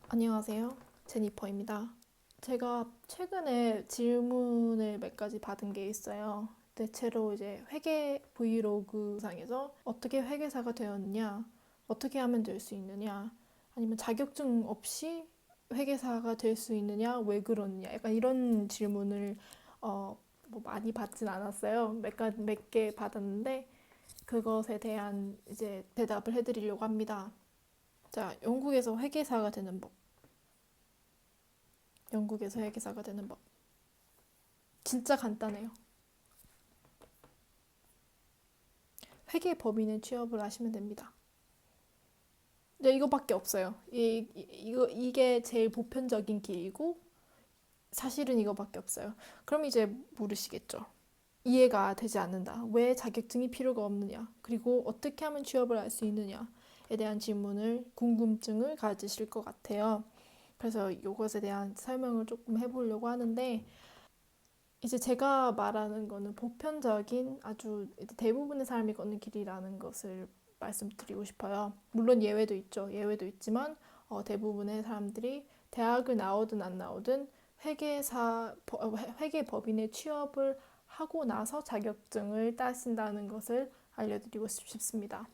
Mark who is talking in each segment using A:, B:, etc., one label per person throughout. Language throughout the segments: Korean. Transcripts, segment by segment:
A: 안녕하세요. 제니퍼입니다. 제가 최근에 질문을 몇 가지 받은 게 있어요. 대체로 이제 회계 브이로그 상에서 어떻게 회계사가 되었느냐, 어떻게 하면 될 수 있느냐, 아니면 자격증 없이 회계사가 될 수 있느냐, 왜 그러느냐, 약간 이런 질문을 뭐 많이 받진 않았어요. 몇 개 받았는데 그것에 대한 이제 대답을 해드리려고 합니다. 자, 영국에서 회계사가 되는 법. 진짜 간단해요. 회계법인에 취업을 하시면 됩니다. 네, 이거밖에 없어요. 이게 제일 보편적인 길이고, 사실은 이거밖에 없어요. 그럼 이제 물으시겠죠. 이해가 되지 않는다. 왜 자격증이 필요가 없느냐? 그리고 어떻게 하면 취업을 할 수 있느냐에 대한 궁금증을 가지실 것 같아요. 그래서 이것에 대한 설명을 조금 해보려고 하는데, 이제 제가 말하는 거는 보편적인 아주 대부분의 사람이 걷는 길이라는 것을 말씀드리고 싶어요. 물론 예외도 있죠. 예외도 있지만 대부분의 사람들이 대학을 나오든 안 나오든 회계법인에 취업을 하고 나서 자격증을 따신다는 것을 알려드리고 싶습니다.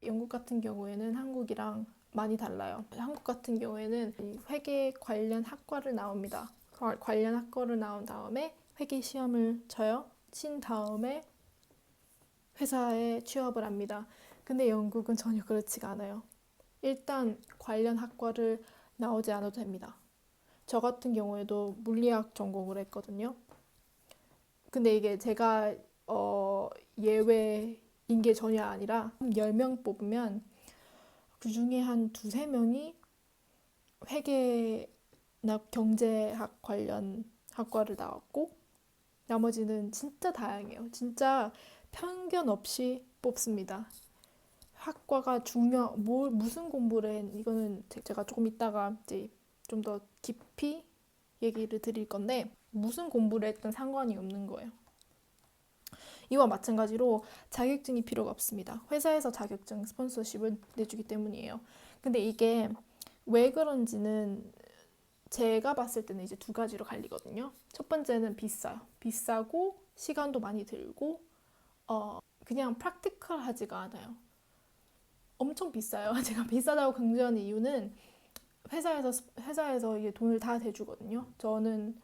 A: 영국 같은 경우에는 한국이랑 많이 달라요. 한국 같은 경우에는 회계 관련 학과를 나옵니다. 관련 학과를 나온 다음에 회계 시험을 친 다음에 회사에 취업을 합니다. 근데 영국은 전혀 그렇지가 않아요. 일단 관련 학과를 나오지 않아도 됩니다. 저 같은 경우에도 물리학 전공을 했거든요. 근데 이게 제가 예외인 게 전혀 아니라 10명 뽑으면 그 중에 한 두세 명이 회계나 경제학 관련 학과를 나왔고 나머지는 진짜 다양해요. 진짜 편견 없이 뽑습니다. 학과가 무슨 공부를 이거는 제가 조금 이따가 이제 좀 더 깊이 얘기를 드릴 건데 무슨 공부를 했든 상관이 없는 거예요. 이와 마찬가지로 자격증이 필요가 없습니다. 회사에서 자격증 스폰서십을 내주기 때문이에요. 근데 이게 왜 그런지는 제가 봤을 때는 이제 두 가지로 갈리거든요. 첫 번째는 비싸요. 비싸고 시간도 많이 들고 그냥 프랙티컬하지가 않아요. 엄청 비싸요. 제가 비싸다고 강조하는 이유는 회사에서 이게 돈을 다 대주거든요. 저는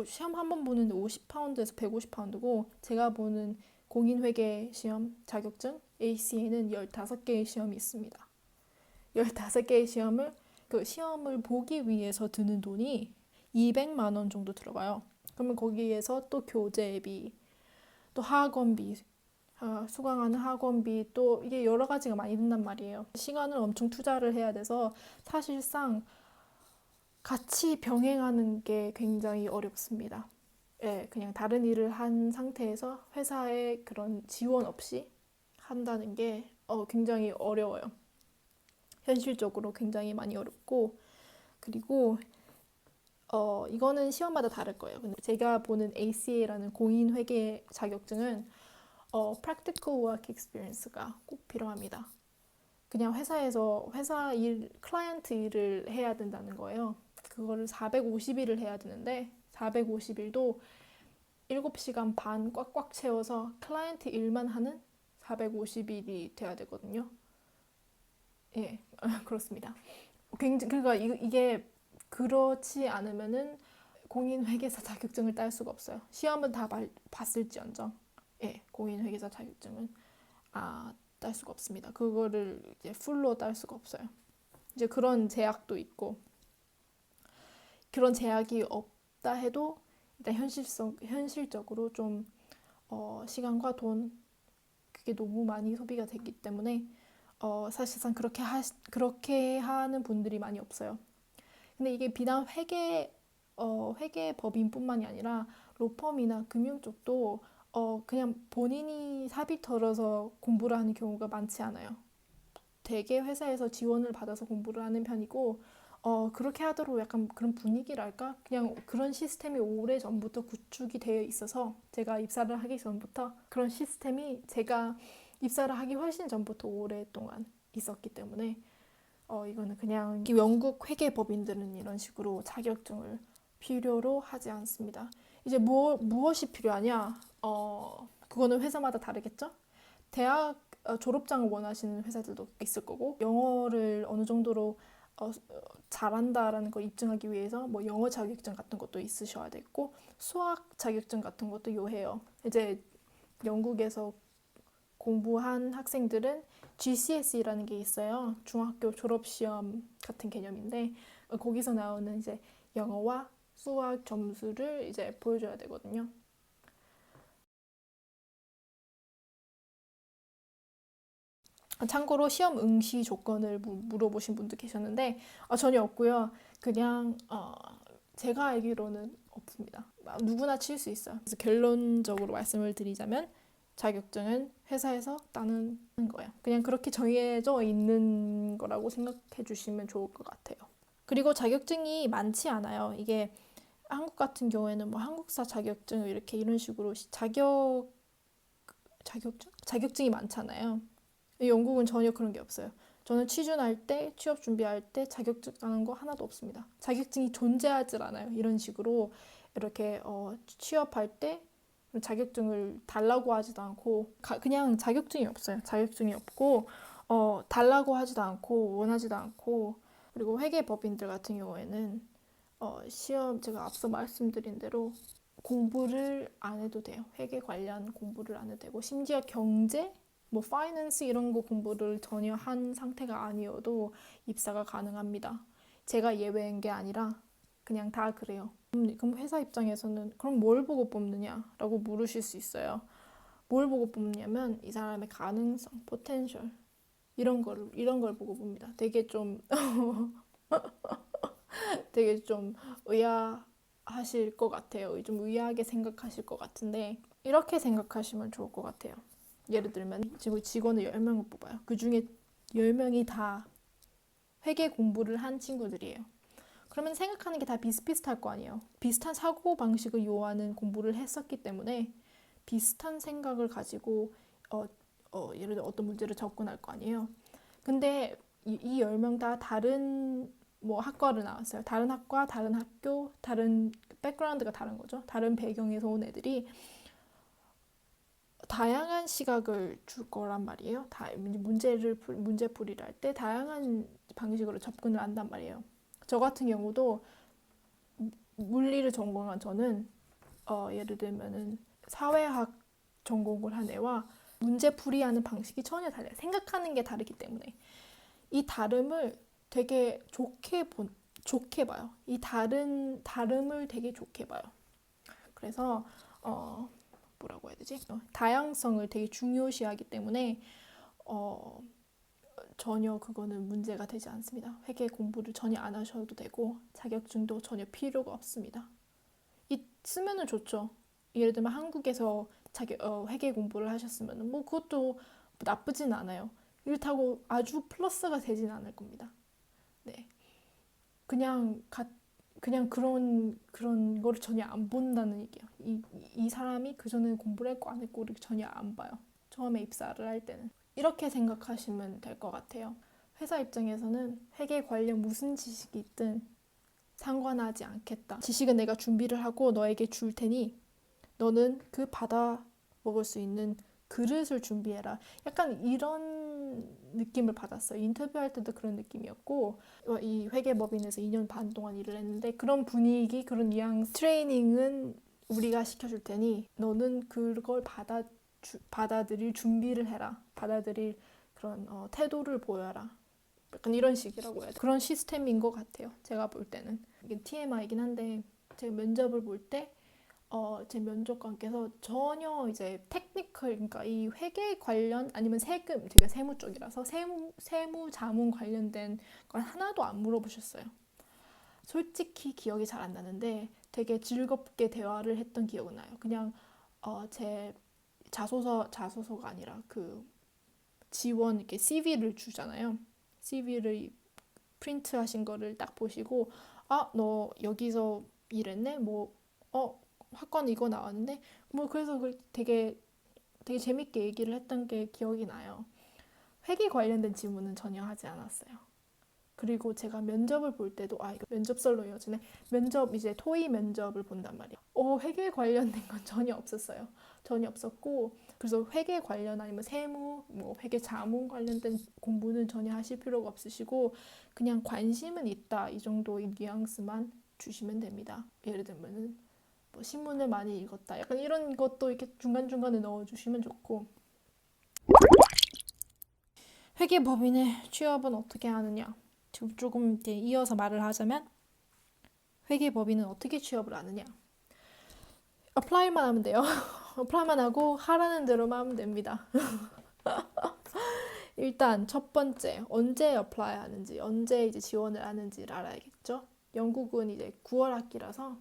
A: 시험 한 번 보는데 50파운드에서 150파운드고 제가 보는 공인회계 시험 자격증 ACA는 15개의 시험이 있습니다. 15개의 그 시험을 보기 위해서 드는 돈이 200만 원 정도 들어가요. 그러면 거기에서 또 교재비, 또 학원비, 수강하는 학원비, 또 이게 여러 가지가 많이 든단 말이에요. 시간을 엄청 투자를 해야 돼서 사실상 같이 병행하는 게 굉장히 어렵습니다. 예, 그냥 다른 일을 한 상태에서 회사의 그런 지원 없이 한다는 게 굉장히 어려워요. 현실적으로 굉장히 많이 어렵고, 그리고 이거는 시험마다 다를 거예요. 근데 제가 보는 ACA라는 공인회계 자격증은 practical work experience가 꼭 필요합니다. 그냥 회사 일, 클라이언트 일을 해야 된다는 거예요. 그거를 450일을 해야 되는데 450일도 7시간 반 꽉꽉 채워서 클라이언트 일만 하는 450일이 돼야 되거든요. 예, 그렇습니다. 그러니까 이게 그렇지 않으면은 공인회계사 자격증을 딸 수가 없어요. 시험은 다 봤을지언정, 예, 공인회계사 자격증은 딸 수가 없습니다. 그거를 이제 풀로 딸 수가 없어요. 이제 그런 제약도 있고 그런 제약이 없다 해도 일단 현실적으로 좀 시간과 돈 그게 너무 많이 소비가 되기 때문에 사실상 그렇게 하는 분들이 많이 없어요. 근데 이게 비단 회계 법인뿐만이 아니라 로펌이나 금융 쪽도 그냥 본인이 사비 털어서 공부를 하는 경우가 많지 않아요. 되게 회사에서 지원을 받아서 공부를 하는 편이고 그렇게 하도록 약간 그런 분위기랄까? 그냥 그런 시스템이 오래 전부터 구축이 되어 있어서 제가 입사를 하기 전부터 그런 시스템이 제가 입사를 하기 훨씬 전부터 오랫동안 있었기 때문에 이거는 그냥 영국 회계법인들은 이런 식으로 자격증을 필요로 하지 않습니다. 이제 무엇이 필요하냐? 그거는 회사마다 다르겠죠? 대학 졸업장을 원하시는 회사들도 있을 거고, 영어를 어느 정도로 잘한다라는 걸 입증하기 위해서 뭐 영어 자격증 같은 것도 있으셔야 되고, 수학 자격증 같은 것도 요해요. 이제 영국에서 공부한 학생들은 GCSE라는 게 있어요. 중학교 졸업시험 같은 개념인데, 거기서 나오는 이제 영어와 수학 점수를 이제 보여줘야 되거든요. 참고로 시험 응시 조건을 물어보신 분도 계셨는데, 전혀 없고요. 그냥 제가 알기로는 없습니다. 누구나 칠 수 있어요. 그래서 결론적으로 말씀을 드리자면 자격증은 회사에서 따는 거예요. 그냥 그렇게 정해져 있는 거라고 생각해 주시면 좋을 것 같아요. 그리고 자격증이 많지 않아요. 이게 한국 같은 경우에는 뭐 한국사 자격증 이렇게 이런 식으로 자격증이 많잖아요. 영국은 전혀 그런 게 없어요. 저는 취준할 때, 취업 준비할 때 자격증 따는 거 하나도 없습니다. 자격증이 존재하질 않아요. 이런 식으로 이렇게 취업할 때 자격증을 달라고 하지도 않고 그냥 자격증이 없어요. 자격증이 없고 달라고 하지도 않고 원하지도 않고, 그리고 회계법인들 같은 경우에는 시험 제가 앞서 말씀드린 대로 공부를 안 해도 돼요. 회계 관련 공부를 안 해도 되고, 심지어 경제 뭐 파이낸스 이런 거 공부를 전혀 한 상태가 아니어도 입사가 가능합니다. 제가 예외인 게 아니라 그냥 다 그래요. 그럼 회사 입장에서는 그럼 뭘 보고 뽑느냐라고 물으실 수 있어요. 뭘 보고 뽑냐면 이 사람의 가능성, 포텐셜 이런 걸 보고 봅니다. 되게 좀 되게 좀 의아하실 것 같아요. 좀 의아하게 생각하실 것 같은데, 이렇게 생각하시면 좋을 것 같아요. 예를 들면 지금 직원을 10명을 뽑아요. 그 중에 10명이 다 회계 공부를 한 친구들이에요. 그러면 생각하는 게 다 비슷비슷할 거 아니에요. 비슷한 사고방식을 요하는 공부를 했었기 때문에 비슷한 생각을 가지고 예를 들어 어떤 문제를 접근할 거 아니에요. 근데 이 10명 다 다른 뭐 학과를 나왔어요. 다른 학과, 다른 학교, 다른 백그라운드가 다른 거죠. 다른 배경에서 온 애들이 다양한 시각을 줄 거란 말이에요. 문제풀이를 할 때 다양한 방식으로 접근을 한단 말이에요. 저 같은 경우도 물리를 전공한 저는 예를 들면은 사회학 전공을 한 애와 문제풀이하는 방식이 전혀 달라요. 생각하는 게 다르기 때문에 이 다름을 되게 좋게 봐요. 이 다름을 되게 좋게 봐요. 그래서 뭐라고 해야 되지? 다양성을 되게 중요시하기 때문에 전혀 그거는 문제가 되지 않습니다. 회계 공부를 전혀 안 하셔도 되고 자격증도 전혀 필요가 없습니다. 쓰면은 좋죠. 예를 들면 한국에서 회계 공부를 하셨으면 뭐 그것도 나쁘진 않아요. 이렇다고 아주 플러스가 되진 않을 겁니다. 네, 그냥 그냥 그런 거를 전혀 안 본다는 얘기예요. 이 사람이 그전에 공부를 했고 안 했고 이렇게 전혀 안 봐요. 처음에 입사를 할 때는. 이렇게 생각하시면 될 것 같아요. 회사 입장에서는 회계 관련 무슨 지식이 있든 상관하지 않겠다. 지식은 내가 준비를 하고 너에게 줄 테니 너는 그 받아 먹을 수 있는 그릇을 준비해라. 약간 이런 느낌을 받았어요. 인터뷰할 때도 그런 느낌이었고, 이 회계법인에서 2년 반 동안 일을 했는데 그런 분위기, 그런 뉘앙스 트레이닝은 우리가 시켜줄 테니 너는 그걸 받아들일 준비를 해라. 받아들일 그런 태도를 보여라. 약간 이런 식이라고 해야 돼. 그런 시스템인 것 같아요. 제가 볼 때는. 이게 TMI이긴 한데 제가 면접을 볼 때 제 면접관께서 전혀 이제 테크니컬, 그러니까 이 회계 관련 아니면 세금, 제가 세무 쪽이라서 세무 자문 관련된 걸 하나도 안 물어보셨어요. 솔직히 기억이 잘 안 나는데 되게 즐겁게 대화를 했던 기억은 나요. 그냥 제 자소서가 아니라 그 지원 이렇게 CV를 주잖아요. CV를 프린트 하신 거를 딱 보시고, 너 여기서 일했네? 학과는 이거 나왔는데? 그래서 되게 재밌게 얘기를 했던 게 기억이 나요. 회계 관련된 질문은 전혀 하지 않았어요. 그리고 제가 면접을 볼 때도 이거 면접설로 이어지네. 면접 이제 토의 면접을 본단 말이에요. 회계 관련된 건 전혀 없었어요. 전혀 없었고 그래서 회계 관련 아니면 세무, 뭐 회계 자문 관련된 공부는 전혀 하실 필요가 없으시고 그냥 관심은 있다 이 정도의 뉘앙스만 주시면 됩니다. 예를 들면은 뭐 신문을 많이 읽었다. 약간 이런 것도 이렇게 중간중간에 넣어주시면 좋고 회계법인의 취업은 어떻게 하느냐? 지금 조금 이제 이어서 말을 하자면 회계법인은 어떻게 취업을 하느냐? 어플라이만 하면 돼요. 어플라이만 하고 하라는 대로만 하면 됩니다. 일단 첫 번째 언제 어플라이 하는지 언제 이제 지원을 하는지를 알아야겠죠. 영국은 이제 9월 학기라서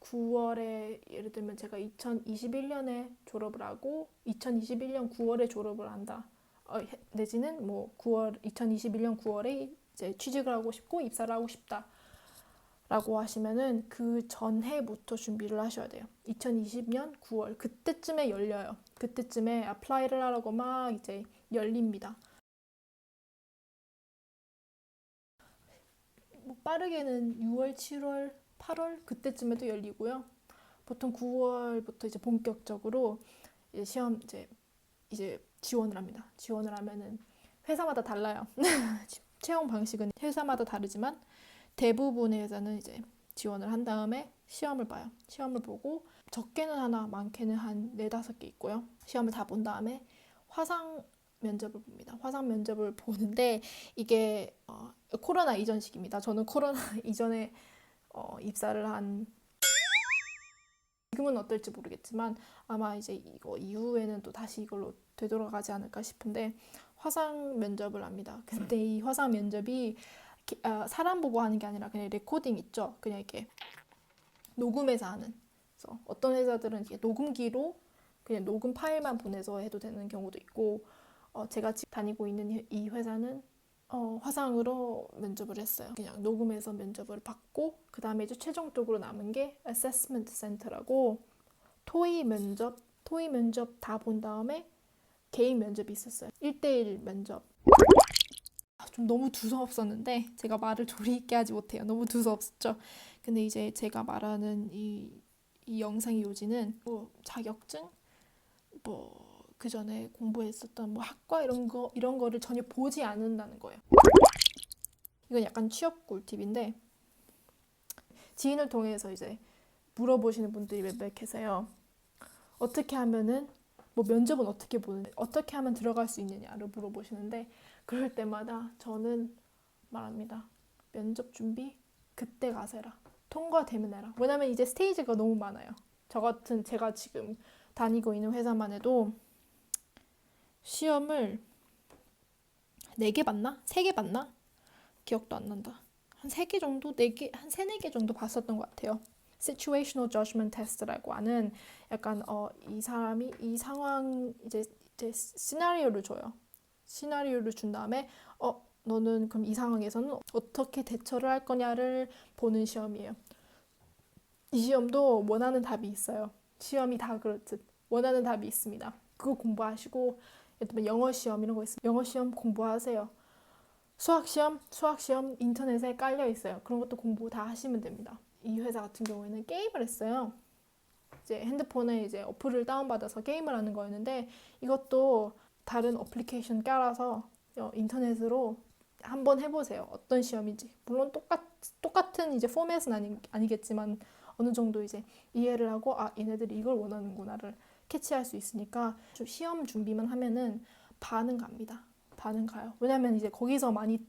A: 9월에 예를 들면 제가 2021년에 졸업을 하고 2021년 9월에 졸업을 한다. 내지는 뭐 2021년 9월에 이제 취직을 하고 싶고 입사를 하고 싶다라고 하시면은 그 전해부터 준비를 하셔야 돼요. 2020년 9월 그때쯤에 열려요. 그때쯤에 어플라이를 하라고 막 이제 열립니다. 뭐 빠르게는 6월, 7월, 8월 그때쯤에도 열리고요. 보통 9월부터 이제 본격적으로 이제 시험 이제 지원을 합니다. 지원을 하면은 회사마다 달라요. 채용 방식은 회사마다 다르지만 대부분의 회사는 이제 지원을 한 다음에 시험을 봐요. 시험을 보고 적게는 하나, 많게는 한 4, 5개 있고요. 시험을 다 본 다음에 화상 면접을 봅니다. 화상 면접을 보는데 이게 코로나 이전 시기입니다. 저는 코로나 이전에 입사를 한 지금은 어떨지 모르겠지만 아마 이제 이거 이후에는 또 다시 이걸로 되돌아가지 않을까 싶은데 화상 면접을 합니다. 근데 이 화상 면접이 사람 보고 하는 게 아니라 그냥 레코딩 있죠. 그냥 이렇게 녹음해서 하는. 그래서 어떤 회사들은 이렇게 녹음기로 그냥 녹음 파일만 보내서 해도 되는 경우도 있고 제가 지금 다니고 있는 이 회사는 화상으로 면접을 했어요. 그냥 녹음해서 면접을 받고 그 다음에 이제 최종적으로 남은 게 Assessment Center라고 토의 면접 다 본 다음에 개인 면접이 있었어요. 1대1 면접. 좀 너무 두서없었는데 제가 말을 조리 있게 하지 못해요. 너무 두서없었죠. 근데 이제 제가 말하는 이 영상의 요지는 뭐 자격증, 뭐 그 전에 공부했었던 뭐 학과 이런 거를 전혀 보지 않는다는 거예요. 이건 약간 취업 꿀팁인데 지인을 통해서 이제 물어보시는 분들이 몇몇 계세요. 어떻게 하면은 뭐 면접은 어떻게 보는데 어떻게 하면 들어갈 수 있느냐를 물어보시는데 그럴 때마다 저는 말합니다. 면접 준비 그때 가서 해라. 통과되면 해라. 왜냐면 이제 스테이지가 너무 많아요. 제가 지금 다니고 있는 회사만 해도 시험을 4개 봤나? 3개 봤나? 기억도 안 난다. 한 3개 정도? 4개? 한 3, 4개 정도 봤었던 것 같아요. Situational Judgment Test라고 하는 약간 이 사람이 이 상황 이제 시나리오를 줘요. 시나리오를 준 다음에 너는 그럼 이 상황에서는 어떻게 대처를 할 거냐를 보는 시험이에요. 이 시험도 원하는 답이 있어요. 시험이 다 그렇듯 원하는 답이 있습니다. 그거 공부하시고 예를 들면 영어 시험 이런 거 있으면 영어 시험 공부하세요. 수학 시험 인터넷에 깔려 있어요. 그런 것도 공부 다 하시면 됩니다. 이 회사 같은 경우에는 게임을 했어요. 이제 핸드폰에 이제 어플을 다운받아서 게임을 하는 거였는데 이것도 다른 어플리케이션 깔아서 인터넷으로 한번 해보세요. 어떤 시험인지. 물론 똑같은 이제 포맷은 아니겠지만 어느 정도 이제 이해를 하고 얘네들이 이걸 원하는구나를 캐치할 수 있으니까 좀 시험 준비만 하면은 반은 갑니다. 반은 가요. 왜냐면 이제 거기서 많이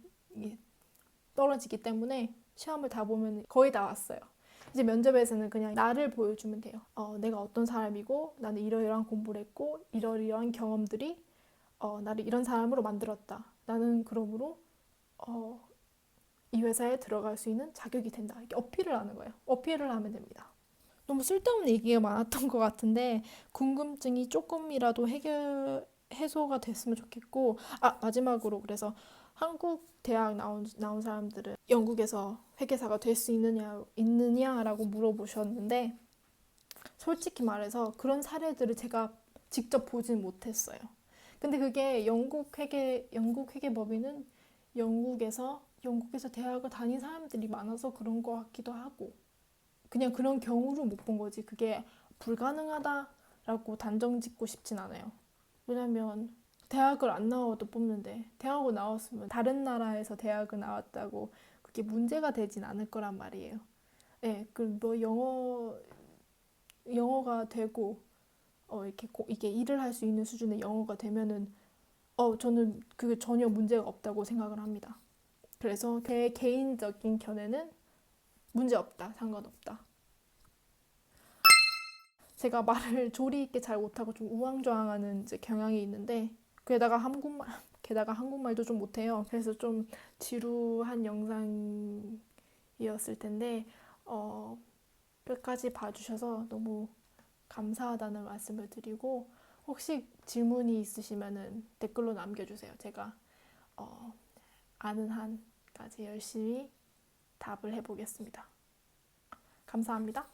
A: 떨어지기 때문에 시험을 다 보면 거의 다 왔어요. 이제 면접에서는 그냥 나를 보여주면 돼요. 내가 어떤 사람이고 나는 이러이러한 공부를 했고 이러이러한 경험들이 나를 이런 사람으로 만들었다. 나는 그러므로 이 회사에 들어갈 수 있는 자격이 된다. 이렇게 어필을 하는 거예요. 어필을 하면 됩니다. 너무 쓸데없는 얘기가 많았던 것 같은데 궁금증이 조금이라도 해소가 됐으면 좋겠고 마지막으로 그래서 한국 대학 나온 사람들은 영국에서 회계사가 될 수 있느냐라고 물어보셨는데 솔직히 말해서 그런 사례들을 제가 직접 보진 못했어요. 근데 그게 영국 회계법인은 영국에서 대학을 다닌 사람들이 많아서 그런 것 같기도 하고 그냥 그런 경우를 못 본 거지. 그게 불가능하다라고 단정 짓고 싶진 않아요. 왜냐면 대학을 안 나와도 뽑는데 대학을 나왔으면 다른 나라에서 대학을 나왔다고 그게 문제가 되진 않을 거란 말이에요. 네, 그뭐 영어가 되고 이게 일을 할 수 있는 수준의 영어가 되면은 저는 그게 전혀 문제가 없다고 생각을 합니다. 그래서 제 개인적인 견해는 문제 없다, 상관없다. 제가 말을 조리 있게 잘 못하고 좀 우왕좌왕하는 이제 경향이 있는데 게다가 한국말도 좀 못해요. 그래서 좀 지루한 영상이었을 텐데 끝까지 봐주셔서 너무 감사하다는 말씀을 드리고 혹시 질문이 있으시면은 댓글로 남겨주세요. 제가 아는 한까지 열심히 답을 해보겠습니다. 감사합니다.